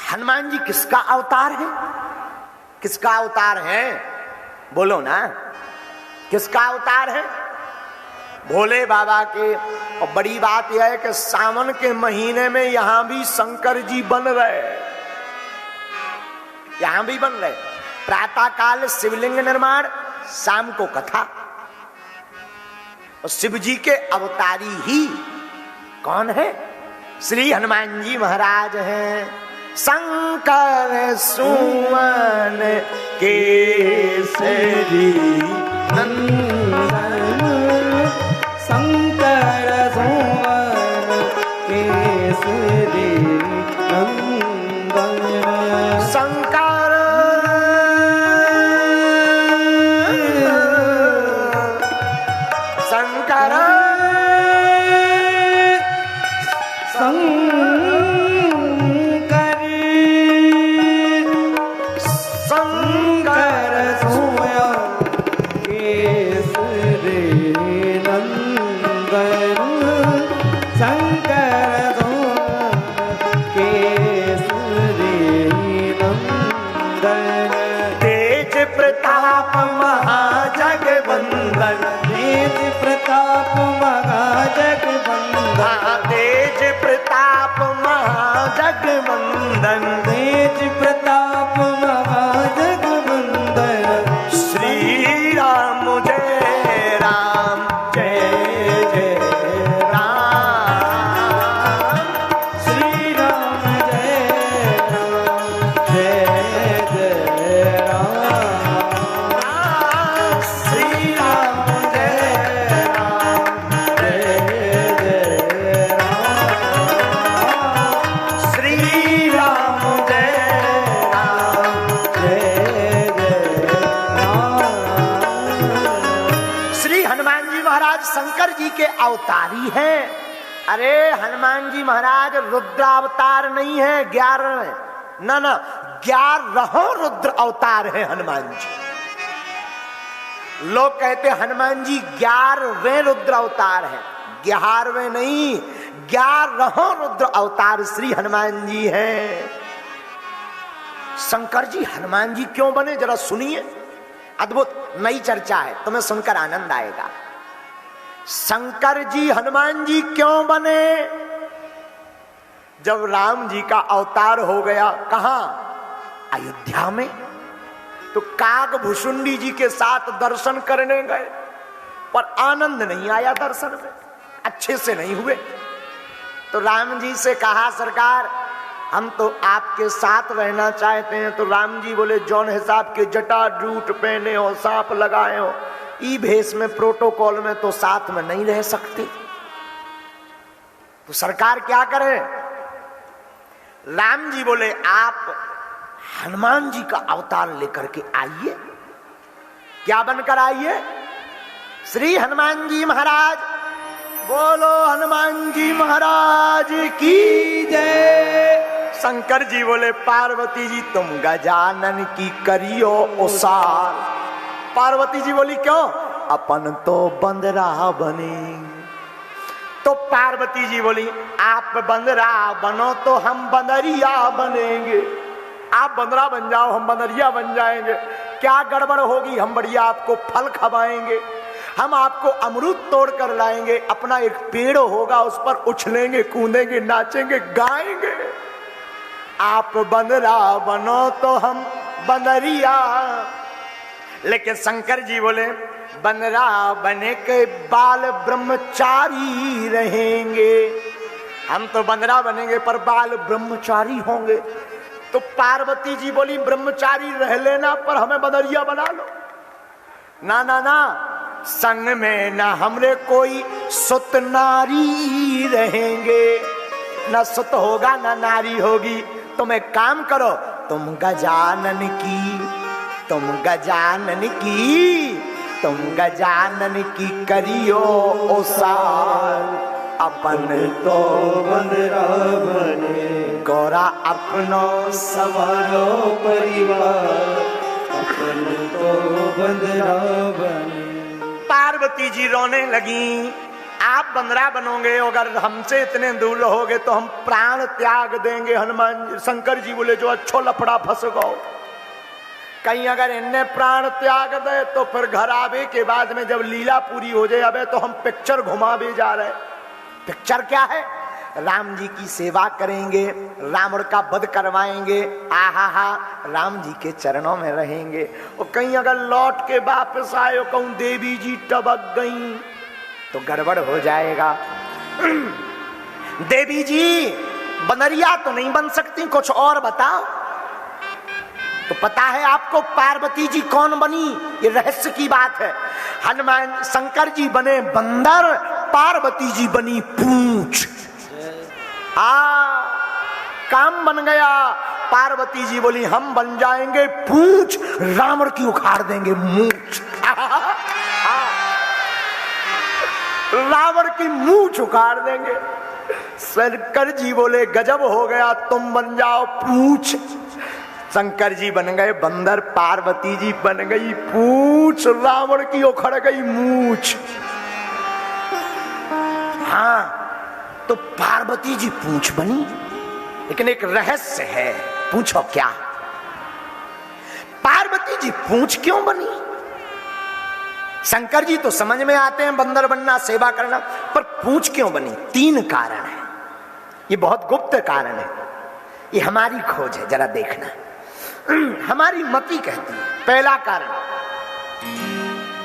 हनुमान जी किसका अवतार है? किसका अवतार है? बोलो ना, किसका अवतार है? भोले बाबा के। और बड़ी बात यह है कि सावन के महीने में यहां भी शंकर जी बन रहे, यहां भी बन रहे। प्रातः काल शिवलिंग निर्माण, शाम को कथा। और शिव जी के अवतारी ही कौन है? श्री हनुमान जी महाराज हैं। शंकर सुमन केसरी नंदन, शंकर सुमन केसरी नंदन, शंकर शंकर शंकर सुमन केसरी नंदन, शंकर सुमन केसरी नंदन, तेज प्रताप महाजगवंदन, तेज प्रताप महाजगवंदन, तेज प्रताप महाजगवंदन, तेज प्रताप महाजगवंदन, श्री राम जय राम जय जय राम, श्री राम जय राम जय जय राम, श्री राम जय राम जय जय राम, श्री राम जय राम। जय जय राम। श्री हनुमान जी महाराज शंकर जी के अवतारी हैं। अरे हनुमान जी महाराज रुद्रावतार नहीं है 11, ना ना 11 रुद्र अवतार है हनुमान जी। लोग कहते हनुमान जी 11वें रुद्र अवतार है, 11वें नहीं 11 रुद्र अवतार श्री हनुमान जी हैं। शंकर जी हनुमान जी क्यों बने, जरा सुनिए। अद्भुत नई चर्चा है, तुम्हें सुनकर आनंद आएगा। शंकर जी हनुमान जी क्यों बने? जब राम जी का अवतार हो गया, कहां? अयोध्या में। तो कागभूषुंडी जी के साथ दर्शन करने गए, पर आनंद नहीं आया दर्शन में, अच्छे से नहीं हुए। तो राम जी से कहा, सरकार हम तो आपके साथ रहना चाहते हैं। तो राम जी बोले, जौन हिसाब के जटा जूट पहने हो, सांप लगाए हो, ई भेष में प्रोटोकॉल में तो साथ में नहीं रह सकते। तो सरकार क्या करे? राम जी बोले, आप हनुमान जी का अवतार लेकर के आइए। क्या बनकर आइए? श्री हनुमान जी महाराज। बोलो हनुमान जी महाराज की जय। शंकर जी बोले, पार्वती जी तुम गजानन की करियो उसार। पार्वती जी बोली, क्यों? अपन तो बंदरा बने। तो पार्वती जी बोली, आप बंदरा बनो तो हम बंदरिया बनेंगे। आप बंदरा बन जाओ, हम बंदरिया बन जाएंगे। क्या गड़बड़ होगी? हम बढ़िया आपको फल खवाएंगे, हम आपको अमरूद तोड़ कर लाएंगे, अपना एक पेड़ होगा उस पर उछलेंगे, कूदेंगे, नाचेंगे, गाएंगे। आप बंदरा बनो तो हम बंदरिया। लेकिन शंकर जी बोले, बंदरा बने के बाल ब्रह्मचारी रहेंगे। हम तो बंदरा बनेंगे पर बाल ब्रह्मचारी होंगे। तो पार्वती जी बोली, ब्रह्मचारी रह लेना पर हमें बंदरिया बना लो। ना ना ना, संग में ना हमरे कोई सुत नारी रहेंगे। ना सुत होगा ना नारी होगी। तुम एक काम करो, तुम गजानन की करियो ओसार। अपन तो बंदरा बने, गौरा अपनो सवारो परिवार, अपन तो बंदरा बने। पार्वती जी रोने लगी। आप बंदरा बनोगे, अगर हमसे इतने दूर रहोगे तो हम प्राण त्याग देंगे। हनुमान शंकर जी बोले जो अच्छो लफड़ा फंस गो, कहीं अगर इनने प्राण त्याग दे तो फिर घर आवे के बाद में जब लीला पूरी हो जाए, अबे तो हम पिक्चर घुमा भी जा रहे। पिक्चर क्या है? राम जी की सेवा करेंगे, रावण का वध करवाएंगे, आहा हा, राम जी के चरणों में रहेंगे। और कहीं अगर लौट के वापस आए, कहूं देवी जी टबक गई तो गड़बड़ हो जाएगा। देवी जी बनरिया तो नहीं बन सकती, कुछ और बताओ। तो पता है आपको पार्वती जी कौन बनी? ये रहस्य की बात है। हनुमान शंकर जी बने बंदर, पार्वती जी बनी पूंछ। काम बन गया। पार्वती जी बोली हम बन जाएंगे पूंछ, रावण की उखाड़ देंगे मूंछ। रावण की मूंछ उखाड़ देंगे। शंकर जी बोले गजब हो गया, तुम बन जाओ पूंछ। शंकर जी बन गए बंदर, पार्वती जी बन गई पूंछ, रावण की उखड़ गई मूंछ। हाँ, तो पार्वती जी पूंछ बनी, लेकिन एक रहस्य है। पूछो क्या? पार्वती जी पूंछ क्यों बनी? शंकर जी तो समझ में आते हैं बंदर बनना, सेवा करना, पर पूंछ क्यों बनी? 3 कारण है। ये बहुत गुप्त कारण है, ये हमारी खोज है, जरा देखना। हमारी मति कहती है। पहला कारण,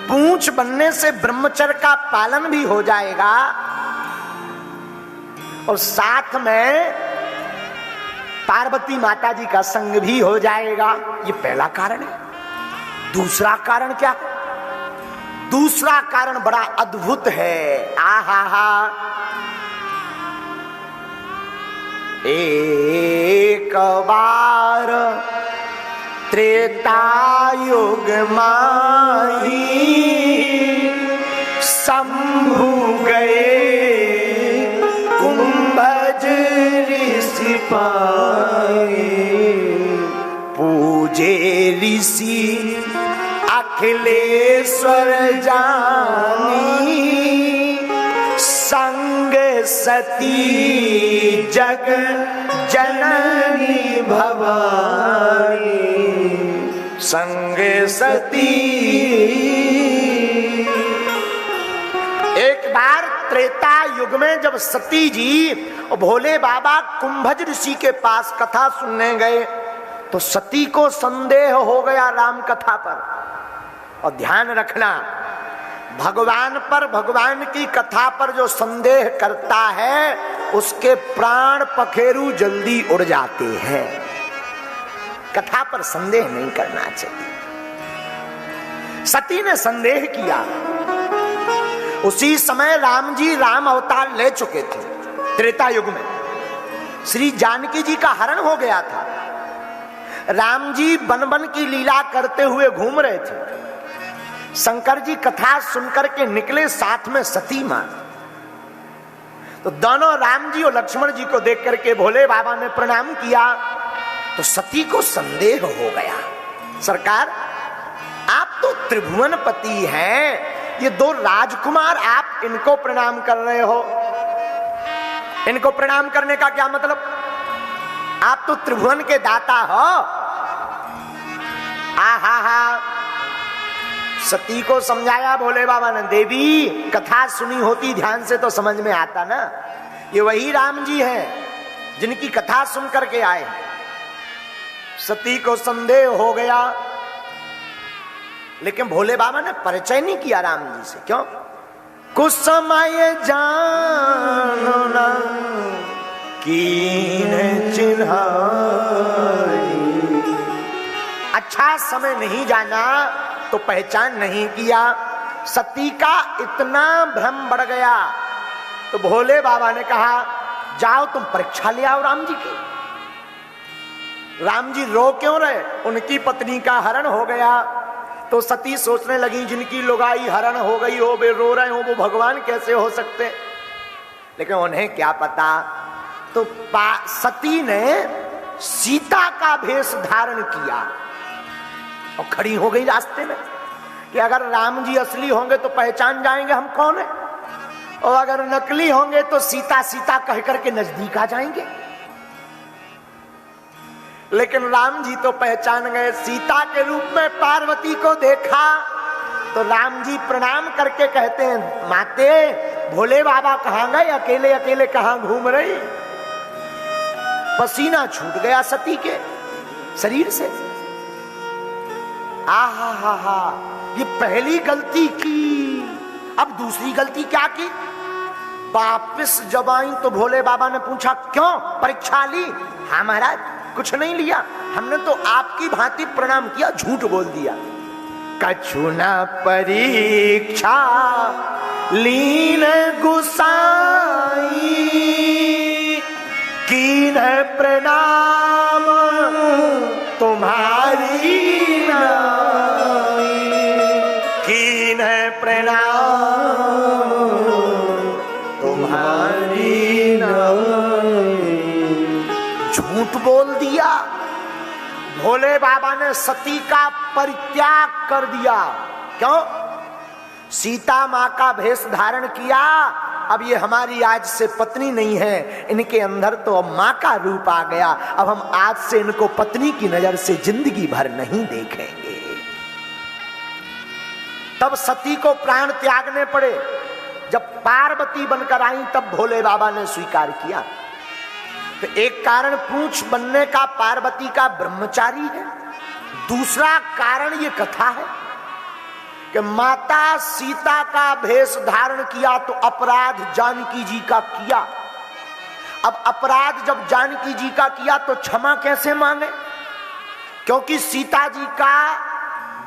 पूंछ बनने से ब्रह्मचर्य का पालन भी हो जाएगा और साथ में पार्वती माता जी का संग भी हो जाएगा। ये पहला कारण है। दूसरा कारण क्या? दूसरा कारण बड़ा अद्भुत है। आहा हा, एक बार त्रेता युग माही शंभु गए कुंभज ऋषि पाए, पूजे ऋषि अखिलेश्वर जानी, संग सती जग जननी भवानी, संग सती। एक बार त्रेता युग में जब सती जी और भोले बाबा कुंभज ऋषि के पास कथा सुनने गए तो सती को संदेह हो गया राम कथा पर। और ध्यान रखना, भगवान पर, भगवान की कथा पर जो संदेह करता है उसके प्राण पखेरु जल्दी उड़ जाते हैं। कथा पर संदेह नहीं करना चाहिए। सती ने संदेह किया। उसी समय राम जी राम अवतार ले चुके थे। त्रेता युग में श्री जानकी जी का हरण हो गया था। राम जी बन बन की लीला करते हुए घूम रहे थे। शंकर जी कथा सुनकर के निकले, साथ में सती मां। तो दोनों राम जी और लक्ष्मण जी को देख करके भोले बाबा ने प्रणाम किया। तो सती को संदेह हो गया, सरकार आप तो त्रिभुवनपति हैं, ये 2 राजकुमार आप इनको प्रणाम कर रहे हो। इनको प्रणाम करने का क्या मतलब? आप तो त्रिभुवन के दाता हो। आहा हा, सती को समझाया भोले बाबा ने, देवी कथा सुनी होती ध्यान से तो समझ में आता ना, ये वही राम जी हैं जिनकी कथा सुन करके आए। सती को संदेह हो गया, लेकिन भोले बाबा ने परिचय नहीं किया राम जी से। क्यों? कुछ समय जानो ना कीन चिन्हाई, अच्छा समय नहीं जाना तो पहचान नहीं किया। सती का इतना भ्रम बढ़ गया तो भोले बाबा ने कहा जाओ तुम परीक्षा ले आओ राम जी की। राम जी रो क्यों रहे? उनकी पत्नी का हरण हो गया। तो सती सोचने लगी जिनकी लुगाई हरण हो गई हो, वे रो रहे हो, वो भगवान कैसे हो सकते? लेकिन उन्हें क्या पता। तो सती ने सीता का भेष धारण किया और खड़ी हो गई रास्ते में कि अगर राम जी असली होंगे तो पहचान जाएंगे हम कौन है। और अगर नकली होंगे तो सीता सीता कह करके नजदीक आ जाएंगे। लेकिन राम जी तो पहचान गए, सीता के रूप में पार्वती को देखा तो राम जी प्रणाम करके कहते हैं, माते भोले बाबा कहां गए, अकेले अकेले कहां घूम रही। पसीना छूट गया सती के शरीर से। आहा हा हा, ये पहली गलती की, अब दूसरी गलती क्या की? वापिस जब आई तो भोले बाबा ने पूछा, क्यों परीक्षा ली? हाँ महाराज, कुछ नहीं लिया, हमने तो आपकी भांति प्रणाम किया, झूठ बोल दिया। कछु न परीक्षा लीन गुसाई, कीन प्रणाम तुम्हारी नाई, कीन प्रणाम तुम्हारी नाई। झूठ बोल दिया। भोले बाबा ने सती का परित्याग कर दिया। क्यों? सीता मां का भेष धारण किया, अब ये हमारी आज से पत्नी नहीं है, इनके अंदर तो अब मां का रूप आ गया, अब हम आज से इनको पत्नी की नजर से जिंदगी भर नहीं देखेंगे। तब सती को प्राण त्यागने पड़े। जब पार्वती बनकर आई तब भोले बाबा ने स्वीकार किया। तो एक कारण पूंछ बनने का पार्वती का ब्रह्मचारी है, दूसरा कारण ये कथा है कि माता सीता का भेष धारण किया तो अपराध जानकी जी का किया। अब अपराध जब जानकी जी का किया तो क्षमा कैसे मांगे? क्योंकि सीता जी का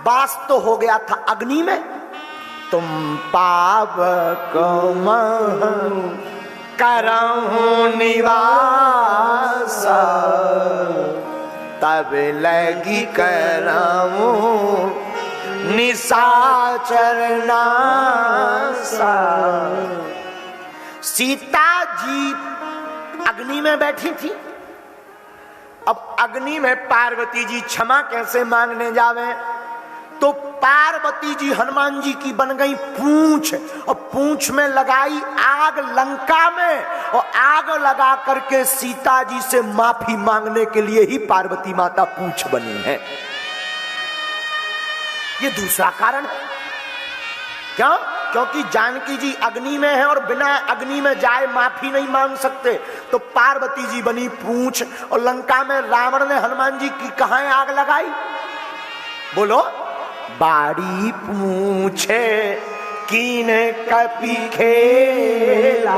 वास तो हो गया था अग्नि में। तुम पाप करहूं निवास, तब लगी करहूं निशाचर नासा। सीता जी अग्नि में बैठी थी। अब अग्नि में पार्वती जी क्षमा कैसे मांगने जावे? तो पार्वती जी हनुमान जी की बन गई पूंछ, और पूंछ में लगाई आग लंका में, और आग लगा करके सीता जी से माफी मांगने के लिए ही पार्वती माता पूंछ बनी है। ये दूसरा कारण। क्यों? क्योंकि जानकी जी अग्नि में है और बिना अग्नि में जाए माफी नहीं मांग सकते, तो पार्वती जी बनी पूंछ। और लंका में रावण ने हनुमान जी की कहां आग लगाई? बोलो। बाड़ी पूछे कीन कपि खेला,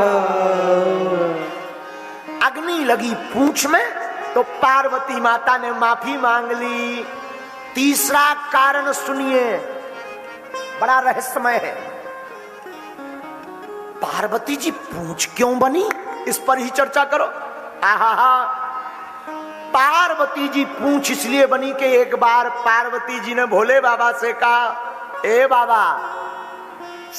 अग्नि लगी पूंछ में तो पार्वती माता ने माफी मांग ली। तीसरा कारण सुनिए, बड़ा रहस्यमय है। पार्वती जी पूंछ क्यों बनी, इस पर ही चर्चा करो। आहा, पार्वती जी पूंछ इसलिए बनी कि एक बार पार्वती जी ने भोले बाबा से कहा, ए बाबा,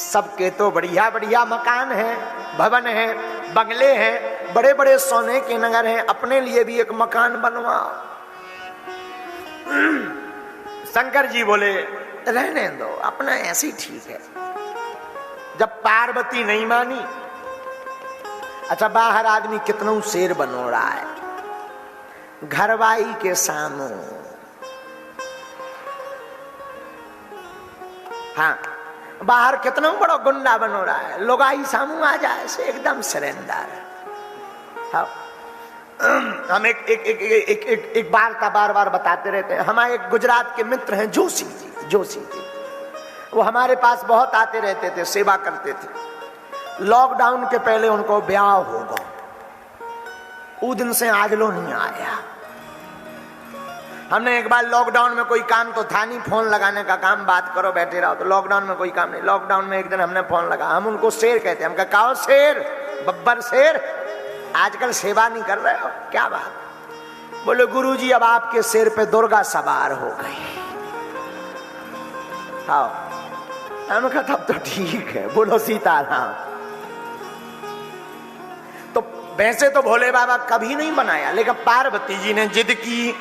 सबके तो बढ़िया बढ़िया मकान है, भवन है, बंगले हैं, बड़े बड़े सोने के नगर हैं, अपने लिए भी एक मकान बनवाओ। शंकर जी बोले, रहने दो, अपना ऐसे ही ठीक है। जब पार्वती नहीं मानी, अच्छा बाहर आदमी कितना शेर बनो रहा है, घरवाई के सामू, हाँ बाहर कितना बड़ा गुंडा बनो रहा है, लोगाई सामू आ जाए से एकदम सरेंडर। हाँ, हम एक वार्ता बार बार बताते रहते हैं। हमारे एक गुजरात के मित्र हैं जोशी जी, वो हमारे पास बहुत आते रहते थे, सेवा करते थे। लॉकडाउन के पहले उनको ब्याह होगा, उस दिन से आज लो नहीं आया। हमने एक बार लॉकडाउन में कोई काम तो था नहीं, फोन लगाने का काम, बात करो बैठे रहो, तो लॉकडाउन में कोई काम नहीं। लॉकडाउन में एक दिन हमने फोन लगा, हम उनको शेर कहते हैं, हम कहा शेर, बब्बर शेर, आजकल सेवा नहीं कर रहे हो, क्या बात? बोले गुरुजी अब आपके शेर पे दुर्गा सवार हो गई। हाँ, हमने कहा तब तो ठीक है, बोलो सीताराम। तो वैसे तो भोले बाबा कभी नहीं बनाया, लेकिन पार्वती जी ने जिद की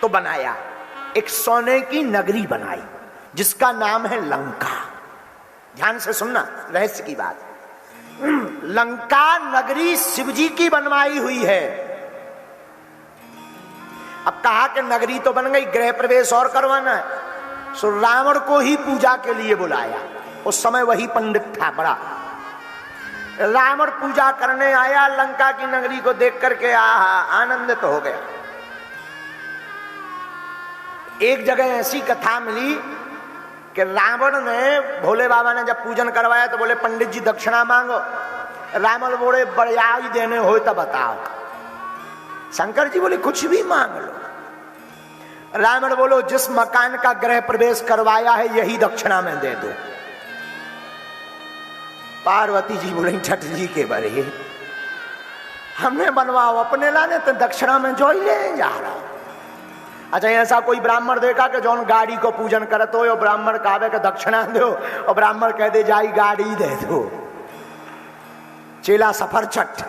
तो बनाया। एक सोने की नगरी बनाई जिसका नाम है लंका। ध्यान से सुनना, रहस्य की बात। लंका नगरी शिवजी की बनवाई हुई है। अब कहा कि नगरी तो बन गई, गृह प्रवेश और करवाना है, सो रावण को ही पूजा के लिए बुलाया। उस समय वही पंडित था बड़ा। रावण पूजा करने आया, लंका की नगरी को देख करके आनंदित हो गया। एक जगह ऐसी कथा मिली कि रावण ने, भोले बाबा ने जब पूजन करवाया तो बोले पंडित जी दक्षिणा मांगो। रावण बोले बड़ियाई देने हो तो बताओ। शंकर जी बोले कुछ भी मांग लो। रावण बोलो जिस मकान का गृह प्रवेश करवाया है यही दक्षिणा में दे दो। पार्वती जी बोले छठ जी के बड़े हमने बनवाओ, अपने लाने तो दक्षिणा में जो ही ले जा रहा। अच्छा ऐसा कोई ब्राह्मण देखा कि जौन गाड़ी को पूजन करत हो, ब्राह्मण कहे कि दक्षिणा दो और ब्राह्मण कह दे जाई गाड़ी दे दो। चेला सफर छठ,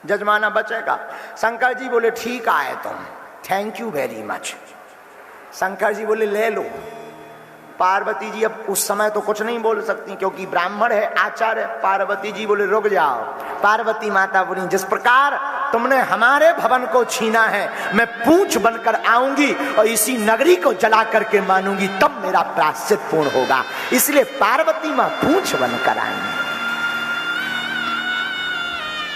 जजमाना बचेगा। शंकर जी बोले ठीक आए तुम, thank you very much. Shankar ji बोले ले लो। पार्वती जी अब उस समय तो कुछ नहीं बोल सकती क्योंकि ब्राह्मण है, आचार्य। पार्वती जी बोले रुक जाओ। पार्वती माता बोली जिस प्रकार तुमने हमारे भवन को छीना है, मैं पूंछ बनकर आऊंगी और इसी नगरी को जला करके मानूंगी, तब मेरा प्रायश्चित पूर्ण होगा। इसलिए पार्वती मां पूंछ बनकर आएंगी।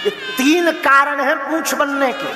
ये 3 कारण हैं पूंछ बनने के।